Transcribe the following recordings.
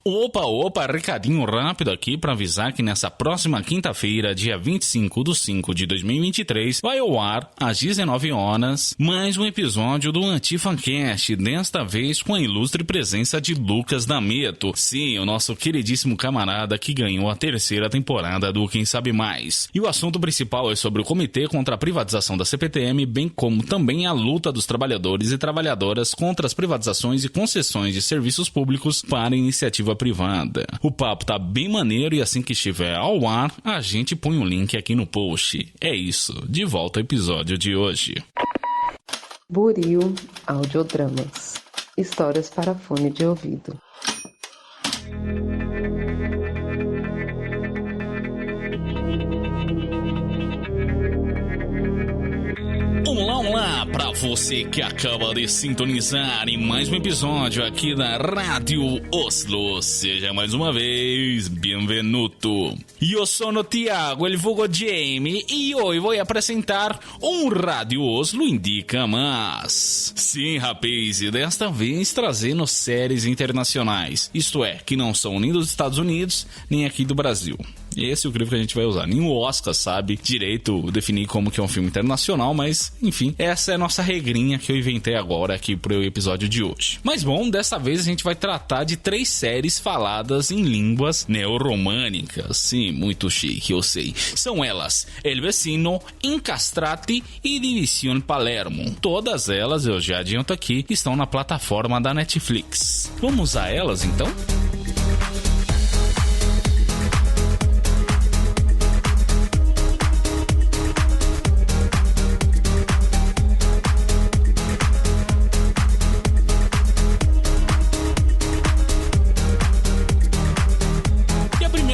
Opa, recadinho rápido aqui pra avisar que nessa próxima quinta-feira, dia 25/5/2023, vai ao ar, às 19 horas, mais um episódio do AntifaCast, desta vez com a ilustre presença de Lucas D'Ameto. Sim, o nosso queridíssimo camarada que ganhou a terceira temporada do Quem Sabe Mais. E o assunto principal é sobre o Comitê contra a Privatização da CPTM, bem como também a luta dos trabalhadores e trabalhadoras contra as privatizações e concessões de serviços públicos para iniciativa privada. O papo tá bem maneiro e assim que estiver ao ar, a gente põe um link aqui no post. É isso, de volta ao episódio de hoje. Buril Audiodramas. Histórias para fone de ouvido. Olá para você que acaba de sintonizar em mais um episódio aqui da Rádio Oslo. Seja mais uma vez benvenuto. Eu sou o Thiago, el vulgo Jamie, e hoje vou apresentar Rádio Oslo Indica Mais. Sim, rapaz, e desta vez trazendo séries internacionais, isto é, que não são nem dos Estados Unidos, nem aqui do Brasil. Esse é o crivo que a gente vai usar. Nem o Oscar sabe direito definir como que é um filme internacional, mas, enfim, essa é a nossa regrinha que eu inventei agora aqui pro episódio de hoje. Mas bom, dessa vez a gente vai tratar de 3 séries faladas em línguas neoromânicas. Sim, muito chique, eu sei. São elas El Vecino, Incastrati e División Palermo. Todas elas, eu já adianto aqui, estão na plataforma da Netflix. Vamos a elas, então?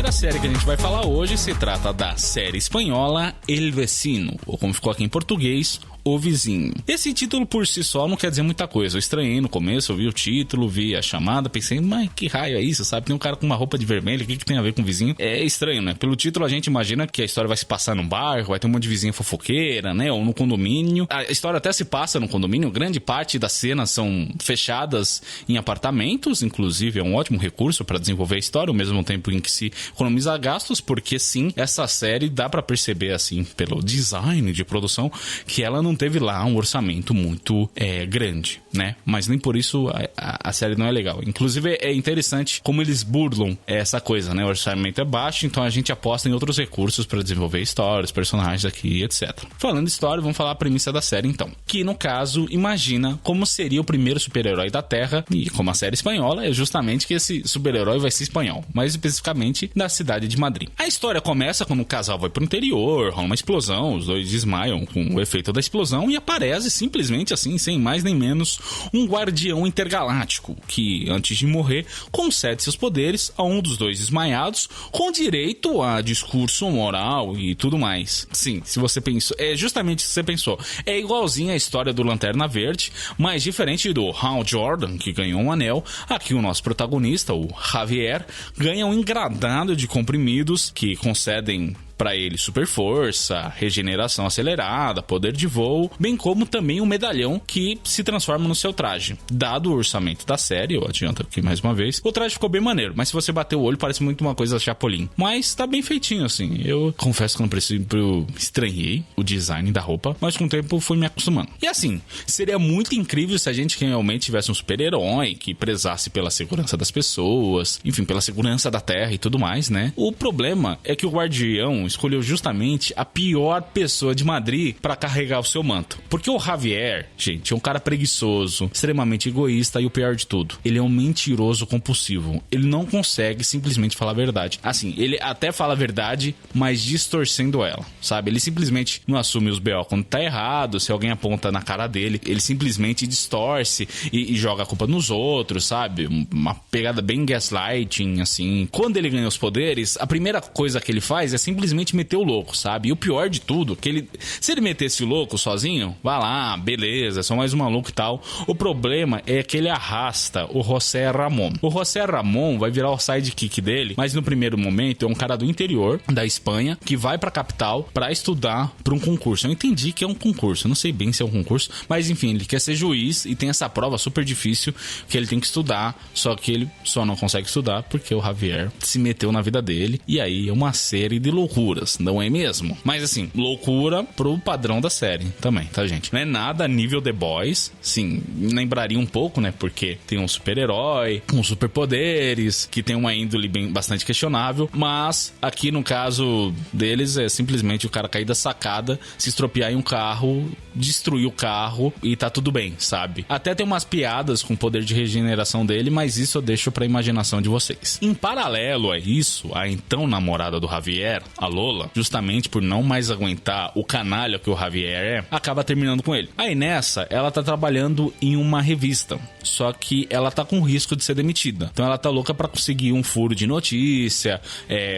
A série que a gente vai falar hoje se trata da série espanhola El Vecino, ou como ficou aqui em português, O Vizinho. Esse título por si só não quer dizer muita coisa. Eu estranhei no começo, eu vi o título, vi a chamada, pensei, mas que raio é isso, sabe? Tem um cara com uma roupa de vermelho, o que tem a ver com o vizinho? É estranho, né? Pelo título a gente imagina que a história vai se passar num bairro, vai ter um monte de vizinha fofoqueira, né? Ou no condomínio. A história até se passa no condomínio, grande parte das cenas são fechadas em apartamentos, inclusive é um ótimo recurso para desenvolver a história, ao mesmo tempo em que se economiza gastos, porque sim, essa série dá pra perceber, assim, pelo design de produção, que ela não teve lá um orçamento muito grande, né? Mas nem por isso a série não é legal. Inclusive é interessante como eles burlam essa coisa, né? O orçamento é baixo, então a gente aposta em outros recursos para desenvolver histórias, personagens aqui, etc. Falando de história, vamos falar a premissa da série então. Que no caso, imagina como seria o primeiro super-herói da Terra, e como a série espanhola, é justamente que esse super-herói vai ser espanhol, mais especificamente da cidade de Madrid. A história começa quando o casal vai pro interior, rola uma explosão, os dois desmaiam com o efeito da explosão e aparece simplesmente assim, sem mais nem menos, um guardião intergaláctico que, antes de morrer, concede seus poderes a um dos dois desmaiados, com direito a discurso moral e tudo mais. Sim, se você pensou, é justamente o que você pensou. É igualzinho a história do Lanterna Verde, mas diferente do Hal Jordan, que ganhou um anel, aqui o nosso protagonista, o Javier, ganha um engradado de comprimidos que concedem para ele super força, regeneração acelerada, poder de voo, bem como também um medalhão que se transforma no seu traje. Dado o orçamento da série, eu adianto aqui mais uma vez, o traje ficou bem maneiro, mas se você bater o olho parece muito uma coisa Chapolin. Mas tá bem feitinho assim. Eu confesso que no princípio eu estranhei o design da roupa, mas com o tempo fui me acostumando. E assim, seria muito incrível se a gente realmente tivesse um super-herói que prezasse pela segurança das pessoas, enfim, pela segurança da Terra e tudo mais, né? O problema é que o guardião escolheu justamente a pior pessoa de Madrid para carregar o seu manto. Porque o Javier, gente, é um cara preguiçoso, extremamente egoísta e o pior de tudo, ele é um mentiroso compulsivo. Ele não consegue simplesmente falar a verdade. Assim, ele até fala a verdade, mas distorcendo ela, sabe? Ele simplesmente não assume os BO quando tá errado, se alguém aponta na cara dele, ele simplesmente distorce e joga a culpa nos outros, sabe? Uma pegada bem gaslighting, assim. Quando ele ganha os poderes, a primeira coisa que ele faz é simplesmente simplesmente meteu o louco, sabe? E o pior de tudo, que se ele metesse o louco sozinho, vai lá, beleza, é só mais um maluco e tal. O problema é que ele arrasta o José Ramon. O José Ramon vai virar o sidekick dele, mas no primeiro momento é um cara do interior da Espanha que vai pra capital pra estudar pra um concurso. Eu entendi que é um concurso, eu não sei bem se é um concurso, mas enfim, ele quer ser juiz e tem essa prova super difícil que ele tem que estudar, só que ele só não consegue estudar porque o Javier se meteu na vida dele, e aí é uma série de loucuras, não é mesmo? Mas assim, loucura pro padrão da série também, tá, gente? Não é nada nível The Boys, sim, lembraria um pouco, né, porque tem um super-herói com superpoderes, que tem uma índole bastante questionável, mas aqui no caso deles é simplesmente o cara cair da sacada, se estropiar em um carro, destruir o carro e tá tudo bem, sabe? Até tem umas piadas com o poder de regeneração dele, mas isso eu deixo pra imaginação de vocês. Em paralelo a isso, a então namorada do Javier, a Lola, justamente por não mais aguentar o canalha que o Javier é, acaba terminando com ele. Aí nessa, ela tá trabalhando em uma revista, só que ela tá com risco de ser demitida. Então ela tá louca pra conseguir um furo de notícia,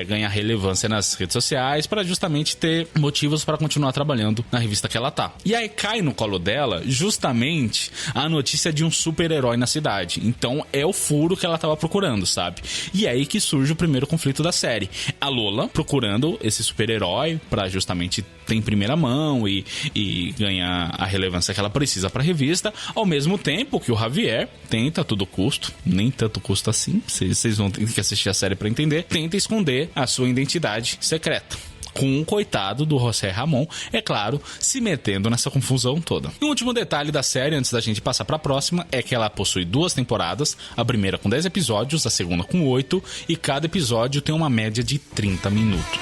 ganhar relevância nas redes sociais, pra justamente ter motivos pra continuar trabalhando na revista que ela tá. E aí cai no colo dela justamente a notícia de um super-herói na cidade. Então é o furo que ela tava procurando, sabe? E é aí que surge o primeiro conflito da série. A Lola procurando esse super-herói pra justamente ter em primeira mão e ganhar a relevância que ela precisa pra revista, ao mesmo tempo que o Javier tenta a todo custo, nem tanto custo assim, vocês vão ter que assistir a série pra entender, tenta esconder a sua identidade secreta, com o coitado do José Ramon, é claro, se metendo nessa confusão toda. E um último detalhe da série, antes da gente passar pra próxima, é que ela possui 2 temporadas, a primeira com 10 episódios, a segunda com 8, e cada episódio tem uma média de 30 minutos.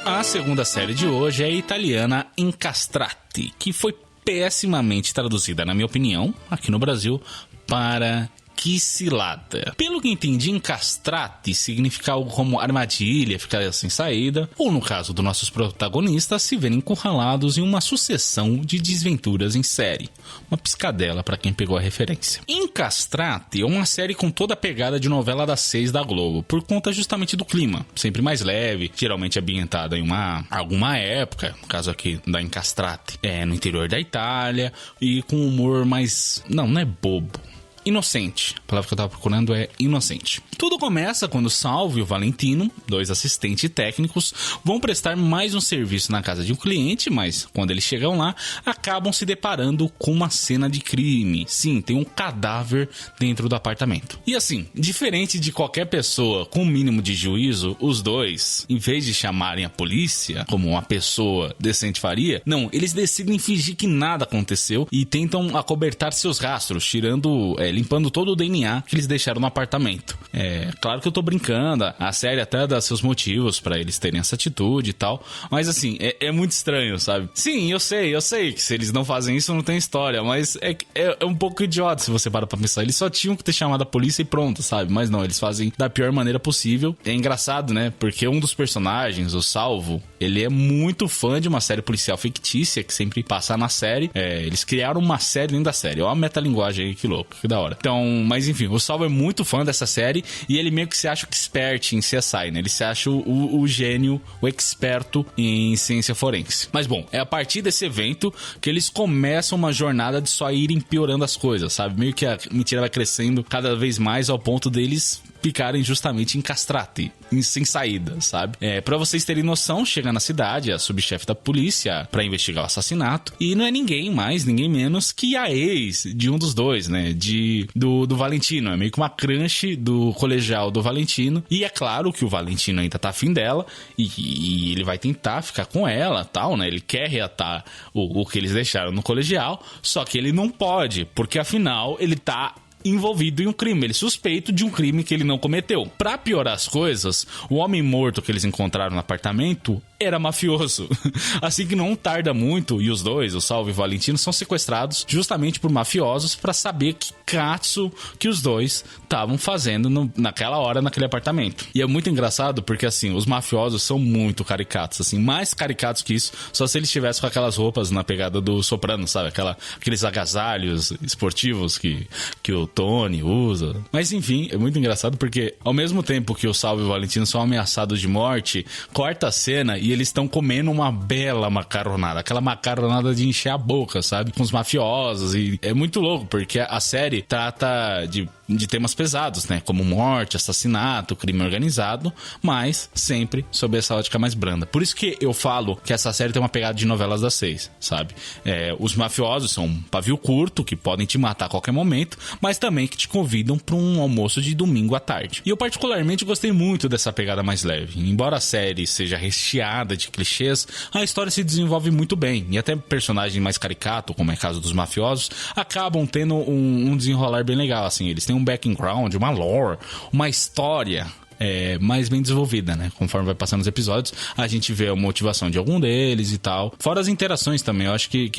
A segunda série de hoje é a italiana Incastrati, que foi pessimamente traduzida, na minha opinião, aqui no Brasil, para Que cilada. Pelo que entendi, Incastrati significa algo como armadilha, ficar sem saída, ou no caso dos nossos protagonistas, se verem encurralados em uma sucessão de desventuras em série. Uma piscadela para quem pegou a referência. Incastrati é uma série com toda a pegada de novela das 6 da Globo, por conta justamente do clima, sempre mais leve, geralmente ambientada em alguma época, no caso aqui da Incastrati, no interior da Itália, e com humor mais... não é bobo. Inocente. A palavra que eu tava procurando é inocente. Tudo começa quando Salvo e o Valentino, 2 assistentes técnicos, vão prestar mais um serviço na casa de um cliente, mas quando eles chegam lá, acabam se deparando com uma cena de crime. Sim, tem um cadáver dentro do apartamento. E assim, diferente de qualquer pessoa com um mínimo de juízo, os dois, em vez de chamarem a polícia, como uma pessoa decente faria, não, eles decidem fingir que nada aconteceu e tentam acobertar seus rastros, limpando todo o DNA que eles deixaram no apartamento. Claro que eu tô brincando, a série até dá seus motivos pra eles terem essa atitude e tal, mas assim, é muito estranho, sabe? Sim, eu sei que se eles não fazem isso não tem história, mas é um pouco idiota se você para pra pensar. Eles só tinham que ter chamado a polícia e pronto, sabe? Mas não, eles fazem da pior maneira possível. É engraçado, né? Porque um dos personagens, o Salvo, ele é muito fã de uma série policial fictícia que sempre passa na série. Eles criaram uma série dentro da série. Olha a metalinguagem aí, que louco, que da hora. Então, mas enfim, o Salvo é muito fã dessa série e ele meio que se acha o expert em CSI, né? Ele se acha o gênio, o experto em ciência forense. Mas bom, é a partir desse evento que eles começam uma jornada de só irem piorando as coisas, sabe? Meio que a mentira vai crescendo cada vez mais ao ponto deles ficarem justamente em Castrati, sem saída, sabe? Pra vocês terem noção, chega na cidade a subchefe da polícia pra investigar o assassinato e não é ninguém mais, ninguém menos que a ex de um dos dois, né? Do Valentino. É meio que uma crush do colegial do Valentino, e é claro que o Valentino ainda tá afim dela e ele vai tentar ficar com ela, tal, né? Ele quer reatar o que eles deixaram no colegial, só que ele não pode, porque afinal ele tá envolvido em um crime, ele é suspeito de um crime que ele não cometeu. Pra piorar as coisas, o homem morto que eles encontraram no apartamento era mafioso. Assim que não tarda muito, e os dois, o Salvo e o Valentino, são sequestrados justamente por mafiosos pra saber que katsu que os dois estavam fazendo naquela hora, naquele apartamento. E é muito engraçado porque, assim, os mafiosos são muito caricatos, assim, mais caricatos que isso, só se eles estivessem com aquelas roupas na pegada do Soprano, sabe? Aqueles agasalhos esportivos que o Tony usa. Mas, enfim, é muito engraçado porque, ao mesmo tempo que o Salvo e o Valentino são ameaçados de morte, corta a cena e eles estão comendo uma bela macarronada, aquela macarronada de encher a boca, sabe? Com os mafiosos, e é muito louco, porque a série trata de temas pesados, né? Como morte, assassinato, crime organizado, mas sempre sob essa ótica mais branda. Por isso que eu falo que essa série tem uma pegada de novelas das 6, sabe? Os mafiosos são um pavio curto, que podem te matar a qualquer momento, mas também que te convidam para um almoço de domingo à tarde. E eu particularmente gostei muito dessa pegada mais leve. Embora a série seja recheada de clichês, a história se desenvolve muito bem, e até personagem mais caricato, como é o caso dos mafiosos, acabam tendo um desenrolar bem legal, assim. Eles têm um background, uma lore, uma história mais bem desenvolvida, né? Conforme vai passando os episódios, a gente vê a motivação de algum deles e tal. Fora as interações também, eu acho que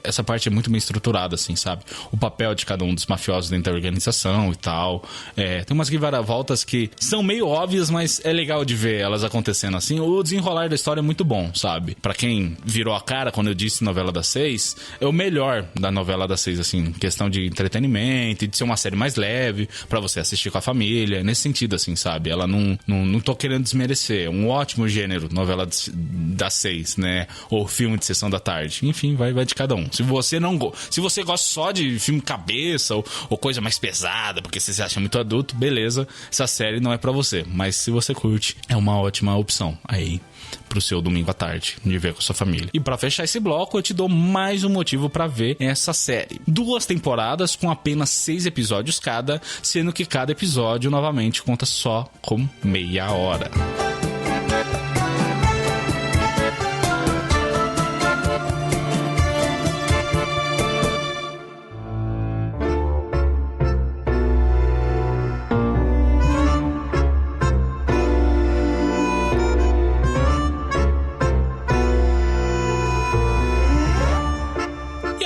essa parte é muito bem estruturada, assim, sabe? O papel de cada um dos mafiosos dentro da organização e tal. Tem umas reviravoltas que são meio óbvias, mas é legal de ver elas acontecendo assim. O desenrolar da história é muito bom, sabe? Pra quem virou a cara quando eu disse novela das 6, é o melhor da novela das 6, assim, questão de entretenimento e de ser uma série mais leve pra você assistir com a família, nesse sentido, assim, sabe? Ela não tô querendo desmerecer. Um ótimo gênero, novela das 6, né? Ou filme de sessão da tarde. Enfim, vai de cada um. Se você gosta só de filme cabeça ou coisa mais pesada, porque você se acha muito adulto, beleza, essa série não é pra você. Mas se você curte, é uma ótima opção aí pro seu domingo à tarde, de ver com a sua família. E pra fechar esse bloco, eu te dou mais um motivo pra ver essa série. 2 temporadas com apenas 6 episódios cada, sendo que cada episódio, novamente, conta só com meia hora.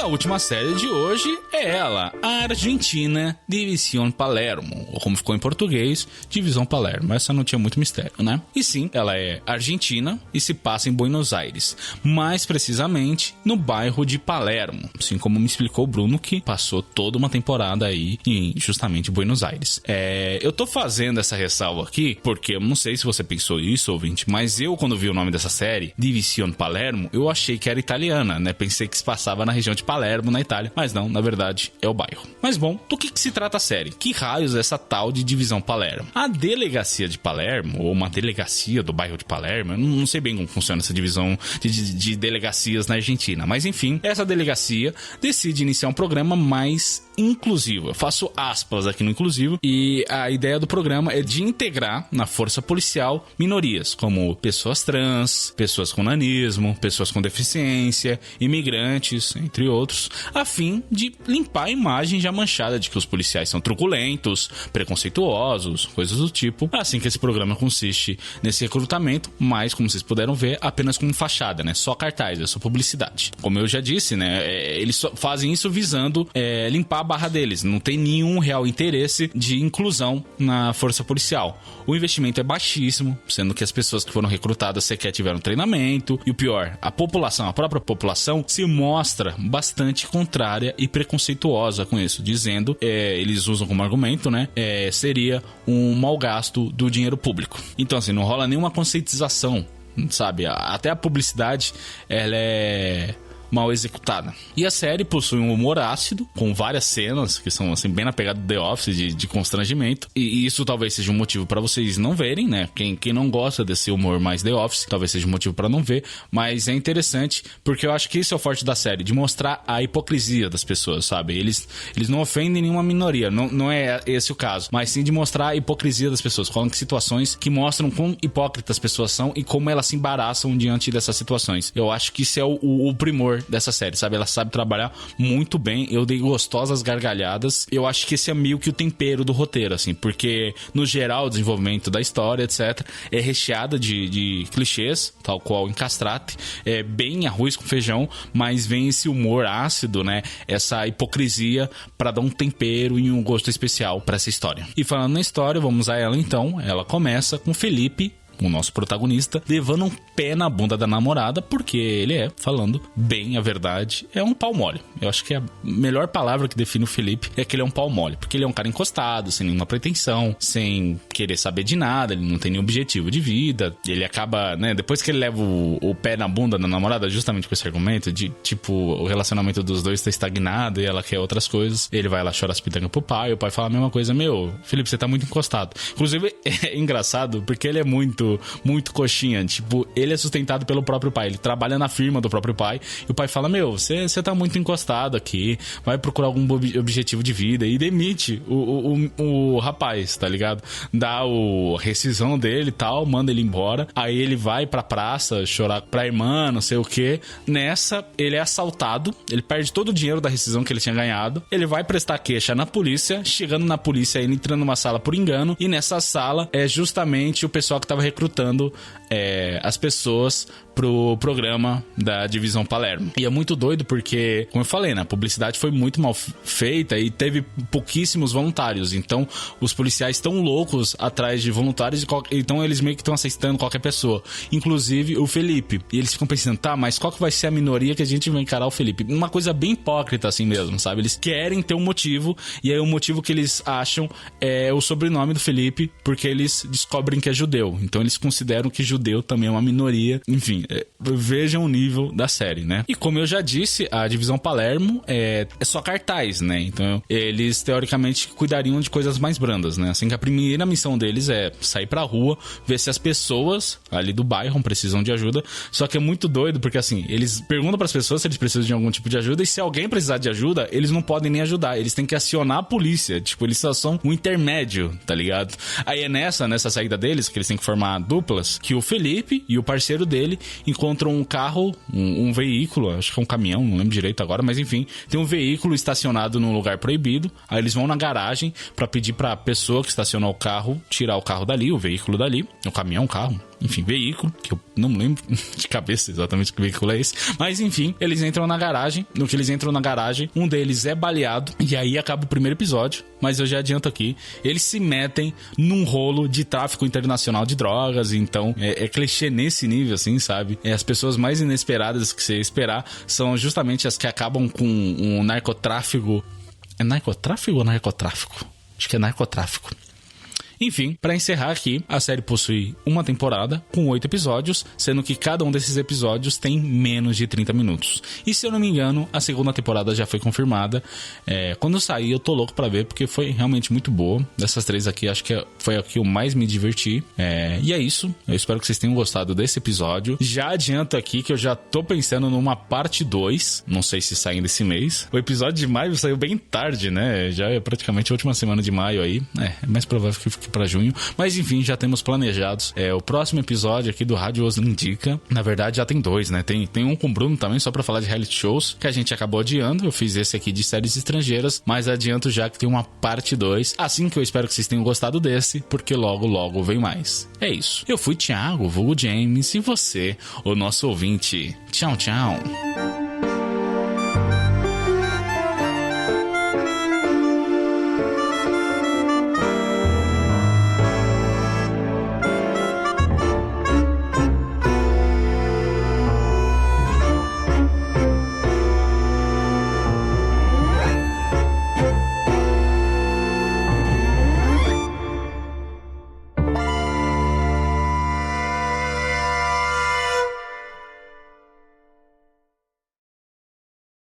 A última série de hoje é ela, a Argentina División Palermo, ou como ficou em português, Divisão Palermo. Essa não tinha muito mistério, né? E sim, ela é argentina e se passa em Buenos Aires, mais precisamente no bairro de Palermo, assim como me explicou o Bruno, que passou toda uma temporada aí em justamente Buenos Aires. Eu tô fazendo essa ressalva aqui porque eu não sei se você pensou isso, ouvinte, mas eu, quando vi o nome dessa série, División Palermo, eu achei que era italiana, né? Pensei que se passava na região de Palermo, na Itália, mas não, na verdade é o bairro. Mas bom, do que se trata a série? Que raios é essa tal de Divisão Palermo? A delegacia de Palermo, ou uma delegacia do bairro de Palermo, eu não sei bem como funciona essa divisão de delegacias na Argentina, mas enfim, essa delegacia decide iniciar um programa mais inclusivo. Eu faço aspas aqui no inclusivo, e a ideia do programa é de integrar na força policial minorias, como pessoas trans, pessoas com nanismo, pessoas com deficiência, imigrantes, entre outros, a fim de limpar a imagem já manchada de que os policiais são truculentos, preconceituosos, coisas do tipo. Assim que esse programa consiste nesse recrutamento, mas, como vocês puderam ver, apenas como fachada, né? Só cartaz, é só publicidade. Como eu já disse, né? Eles fazem isso visando limpar a barra deles. Não tem nenhum real interesse de inclusão na força policial. O investimento é baixíssimo, sendo que as pessoas que foram recrutadas sequer tiveram treinamento. E o pior, a própria população se mostra bastante contrária e preconceituosa com isso, dizendo, eles usam como argumento, né, seria um mau gasto do dinheiro público. Então, assim, não rola nenhuma conscientização, sabe? Até a publicidade, ela é mal executada. E a série possui um humor ácido, com várias cenas que são assim bem na pegada do The Office, de constrangimento, e isso talvez seja um motivo para vocês não verem, né? Quem não gosta desse humor mais The Office, talvez seja um motivo para não ver, mas é interessante porque eu acho que isso é o forte da série, de mostrar a hipocrisia das pessoas, sabe? Eles não ofendem nenhuma minoria, não é esse o caso, mas sim de mostrar a hipocrisia das pessoas, colocam situações que mostram quão hipócritas as pessoas são e como elas se embaraçam diante dessas situações. Eu acho que isso é o primor dessa série, sabe? Ela sabe trabalhar muito bem. Eu dei gostosas gargalhadas. Eu acho que esse é meio que o tempero do roteiro, assim, porque no geral o desenvolvimento da história, etc, é recheada de clichês, tal qual em Castrate, é bem arroz com feijão, mas vem esse humor ácido, né? Essa hipocrisia pra dar um tempero e um gosto especial pra essa história. E falando na história, vamos a ela então. Ela começa com Felipe, o nosso protagonista, levando um pé na bunda da namorada, porque ele é, falando bem a verdade, é um pau mole. Eu acho que a melhor palavra que define o Felipe é que ele é um pau mole, porque ele é um cara encostado, sem nenhuma pretensão, sem querer saber de nada, ele não tem nenhum objetivo de vida, ele acaba, né, depois que ele leva o pé na bunda da namorada, justamente com esse argumento de, tipo, o relacionamento dos dois tá estagnado e ela quer outras coisas, ele vai lá chorar as pitangas pro pai, o pai fala a mesma coisa, meu, Felipe, você tá muito encostado. Inclusive, é engraçado, porque ele é muito coxinha, tipo, ele é sustentado pelo próprio pai, ele trabalha na firma do próprio pai, e o pai fala, meu, você tá muito encostado aqui, vai procurar algum objetivo de vida, e demite o rapaz, tá ligado? Dá a rescisão dele e tal, manda ele embora, aí ele vai pra praça chorar pra irmã, não sei o que. Nessa, ele é assaltado, ele perde todo o dinheiro da rescisão que ele tinha ganhado, ele vai prestar queixa na polícia, chegando na polícia, ele entra numa sala por engano, e nessa sala é justamente o pessoal que tava recrutando as pessoas pro programa da Divisão Palermo. E é muito doido porque, como eu falei, né, a publicidade foi muito mal feita e teve pouquíssimos voluntários. Então, os policiais estão loucos atrás de voluntários, então eles meio que estão aceitando qualquer pessoa. Inclusive o Felipe. E eles ficam pensando, tá, mas qual que vai ser a minoria que a gente vai encarar o Felipe? Uma coisa bem hipócrita assim mesmo, sabe? Eles querem ter um motivo, e aí o motivo que eles acham é o sobrenome do Felipe, porque eles descobrem que é judeu. Então eles consideram que judeu também é uma minoria. Enfim, vejam o nível da série, né? E como eu já disse, a Divisão Palermo é só cartaz, né? Então eles teoricamente cuidariam de coisas mais brandas, né? Assim que a primeira missão deles é sair pra rua, ver se as pessoas ali do bairro precisam de ajuda. Só que é muito doido porque assim, eles perguntam pras pessoas se eles precisam de algum tipo de ajuda, e se alguém precisar de ajuda, eles não podem nem ajudar, eles têm que acionar a polícia. Tipo, eles só são um intermédio, tá ligado? Aí é nessa saída deles, que eles têm que formar duplas, que o Felipe e o parceiro dele encontram um carro, um veículo, acho que é um caminhão, não lembro direito agora, mas enfim, tem um veículo estacionado num lugar proibido. Aí eles vão na garagem pra pedir pra pessoa que estacionou o carro tirar o carro dali, o veículo dali, o caminhão, carro, enfim, veículo, que eu não lembro de cabeça exatamente que veículo é esse, mas enfim, eles entram na garagem. No que eles entram na garagem, um deles é baleado, e aí acaba o primeiro episódio. Mas eu já adianto aqui, eles se metem num rolo de tráfico internacional de drogas. Então é clichê nesse nível, assim, sabe? As pessoas mais inesperadas que você esperar são justamente as que acabam com um narcotráfico. É narcotráfico ou narcotráfico? Acho que é narcotráfico. Enfim, pra encerrar aqui, a série possui uma temporada com 8 episódios, sendo que cada um desses episódios tem menos de 30 minutos. E se eu não me engano, a segunda temporada já foi confirmada. Quando sair, eu tô louco pra ver, porque foi realmente muito boa. Dessas três aqui, acho que foi a que eu mais me diverti. E é isso. Eu espero que vocês tenham gostado desse episódio. Já adianto aqui que eu já tô pensando numa parte 2. Não sei se sai desse mês. O episódio de maio saiu bem tarde, né? Já é praticamente a última semana de maio aí. É mais provável que fique pra junho, mas enfim, já temos planejados o próximo episódio aqui do Rádio Os Indica. Na verdade já tem 2, né? Tem um com o Bruno também, só pra falar de reality shows, que a gente acabou adiando. Eu fiz esse aqui de séries estrangeiras, mas adianto já que tem uma parte 2, assim que eu espero que vocês tenham gostado desse, porque logo vem mais. É isso, eu fui Thiago, vulgo James, e você, o nosso ouvinte. Tchau, tchau.